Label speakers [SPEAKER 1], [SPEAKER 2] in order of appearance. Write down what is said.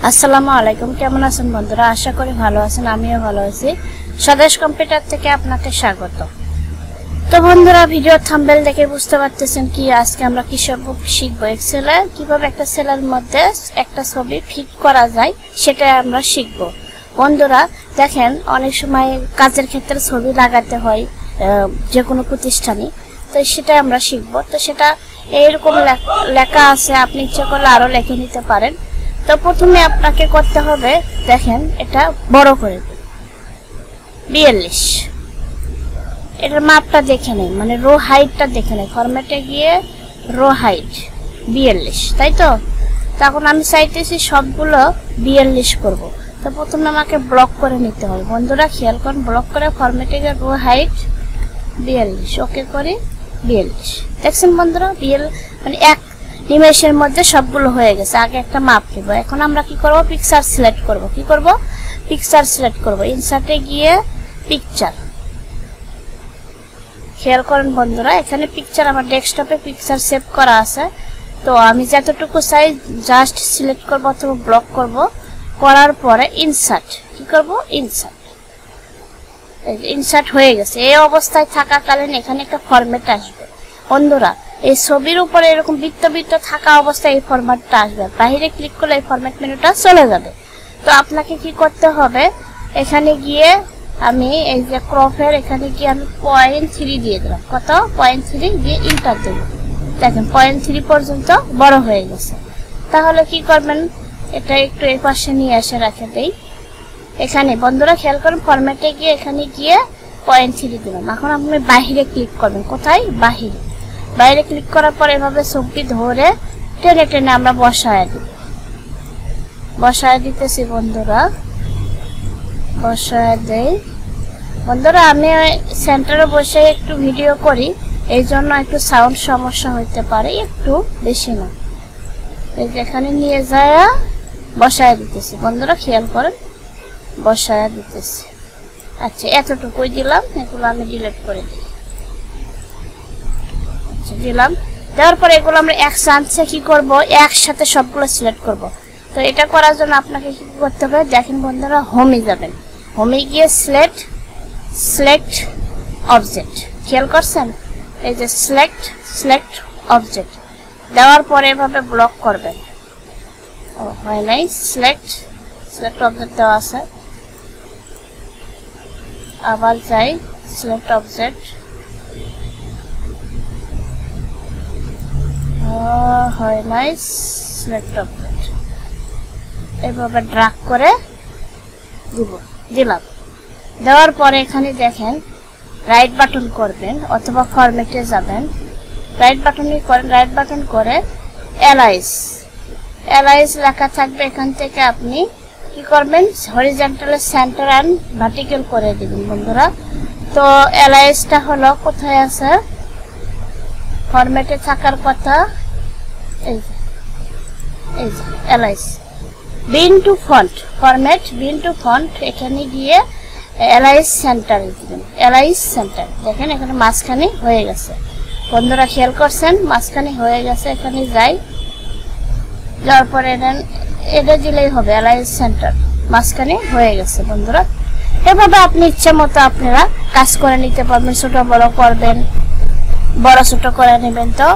[SPEAKER 1] আসসালামু আলাইকুম, কেমন আছেন বন্ধুরা? আশা করি ভালো আছেন, আমিও ভালো আছি। স্বদেশ কম্পিউটার থেকে আপনাকে স্বাগত। তো বন্ধুরা, ভিডিও থাম্বনেল দেখে বুঝতে পারতেছেন কি আজকে আমরা কি সব শিখবো। এক্সেলে কিভাবে একটা সেলের মধ্যে একটা ছবি ফিট করা যায় সেটা আমরা শিখবো। বন্ধুরা দেখেন, অনেক সময় কাজের ক্ষেত্রে ছবি লাগাতে হয় যে কোনো প্রতিষ্ঠানে, তো সেটা আমরা শিখবো। তো সেটা এইরকম লেখা আছে, আপনি ইচ্ছা করলে আরো লিখে নিতে পারেন। তো প্রথমে আপনাকে করতে হবে, দেখেন এটা বড় করে 42, এটার মাপটা দেখে নেই, মানে রো হাইটটা দেখে নেই। ফরম্যাটে গিয়ে রো হাইট 42, তাই তো। তখন আমি চাইতেছি সবগুলো 42 করব। তো প্রথমে আমাকে ব্লক করে নিতে হবে। বন্ধুরা খেয়াল করুন, ব্লক করে ফরম্যাটে গিয়ে রো হাইট 42 ওকে করে 42। দেখছেন বন্ধুরা, মানে এক নিমেষের মধ্যে সবগুলো হয়ে গেছে। আগে একটা মাপ নিব। এখন আমরা কি করব, পিকচার সিলেক্ট করব। কি করব, পিকচার সিলেক্ট করব। ইনসার্টে গিয়ে পিকচার, খেয়াল করেন বন্ধুরা, এখানে পিকচার আমার ডেস্কটপে পিকচার সেভ করা আছে। তো আমি যতটুকু চাই জাস্ট সিলেক্ট করব অথবা ব্লক করব। করার পরে ইনসার্ট, কি করব, ইনসার্ট। ইনসার্ট হয়ে গেছে। এই অবস্থায় থাকাকালীন এখানে একটা ফরম্যাট আসবে। বন্ধুরা এই ছবির উপরে এরকম বৃত্ত বৃত্ত থাকা অবস্থায় এই ফরম্যাটটা আসবে। বাইরে ক্লিক করলে এই ফরম্যাট মেনুটা চলে যাবে। তো আপনাকে কি করতে হবে, এখানে গিয়ে আমি এই যে ক্রপের এখানে গিয়ে আমি 0.3 দিয়ে দিলাম। কত, 0.3 দিয়ে ইন্টার দেব। দেখেন 0.3 পর্যন্ত বড় হয়ে গেছে। তাহলে কি করবেন, এটা একটু এই পাশে নিয়ে এসে রাখে দেই। এখানে বন্ধুরা খেয়াল করুন, ফরম্যাটে গিয়ে এখানে গিয়ে 0.3 দিলাম। এখন আপনি বাহিরে ক্লিক করবেন। কোথায়, বাহিরে। বাইরে ক্লিক করার পর এভাবে ছবি ধরে টেনে টেনে আমরা বসায় দিব। বসায় দিতেছি বন্ধুরা, বসায় দেই। বন্ধুরা আমি সেন্টারে বসে একটু ভিডিও করি, এই জন্য একটু সাউন্ড সমস্যা হইতে পারে, একটু বেশি না। এই যে এখানে নিয়ে যায় বসায় দিতেছি। বন্ধুরা খেয়াল করেন, বসায় দিতেছি। আচ্ছা এতটুকুই দিলাম, এগুলো আমি ডিলিট করে দিই। দিলাম, দেওয়ার পরে এগুলো আমরা এক চান্সে কি করব, একসাথে সবগুলো সিলেক্ট করব। তো এটা করার জন্য আপনাকে কি করতে হবে, দেখেন বন্ধুরা, হোমে যাবেন। হোমে গিয়ে সিলেক্ট অবজেক্ট, খেয়াল করছেন, এই যে সিলেক্ট অবজেক্ট দেওয়ার পরে এভাবে ব্লক করবেন। ও হয় নাই, সিলেক্ট অবজেক্ট দেওয়া আছে। আবার যাই, সিলেক্ট অবজেক্ট, হয় নাই, সিলেক্ট অবজেক্ট এভাবে ড্র্যাগ করে দিলাম। দেওয়ার পরে এখানে দেখেন রাইট বাটন করবেন অথবা ফরম্যাটে যাবেন। রাইট বাটনই করেন, রাইট বাটন করে অ্যালাইজ লেখা থাকবে। এখান থেকে আপনি কি করবেন, হরিজন্টাল সেন্টার অ্যান্ড ভার্টিক্যাল করে দিবেন বন্ধুরা। তো অ্যালাইজটা হলো কোথায় আছে, ফরম্যাটে থাকার কথা, এই যে allies been to font, format been to font, এখানে গিয়ে অ্যালাইজ সেন্টার দিবেন। অ্যালাইজ সেন্টার দেখেন এখানে মাঝখানে হয়ে গেছে। বন্ধুরা খেয়াল করছেন, মাঝখানে হয়ে গেছে। এখানে যাই, যাওয়ার পরে এটা দিলেই হবে, অ্যালাইজ সেন্টার মাঝখানে হয়ে গেছে। বন্ধুরা এভাবে আপনি ইচ্ছা মতো আপনারা কাজ করে নিতে পারবেন। ছোট বড় করবেন, বড় ছোট করে নেবেন। তো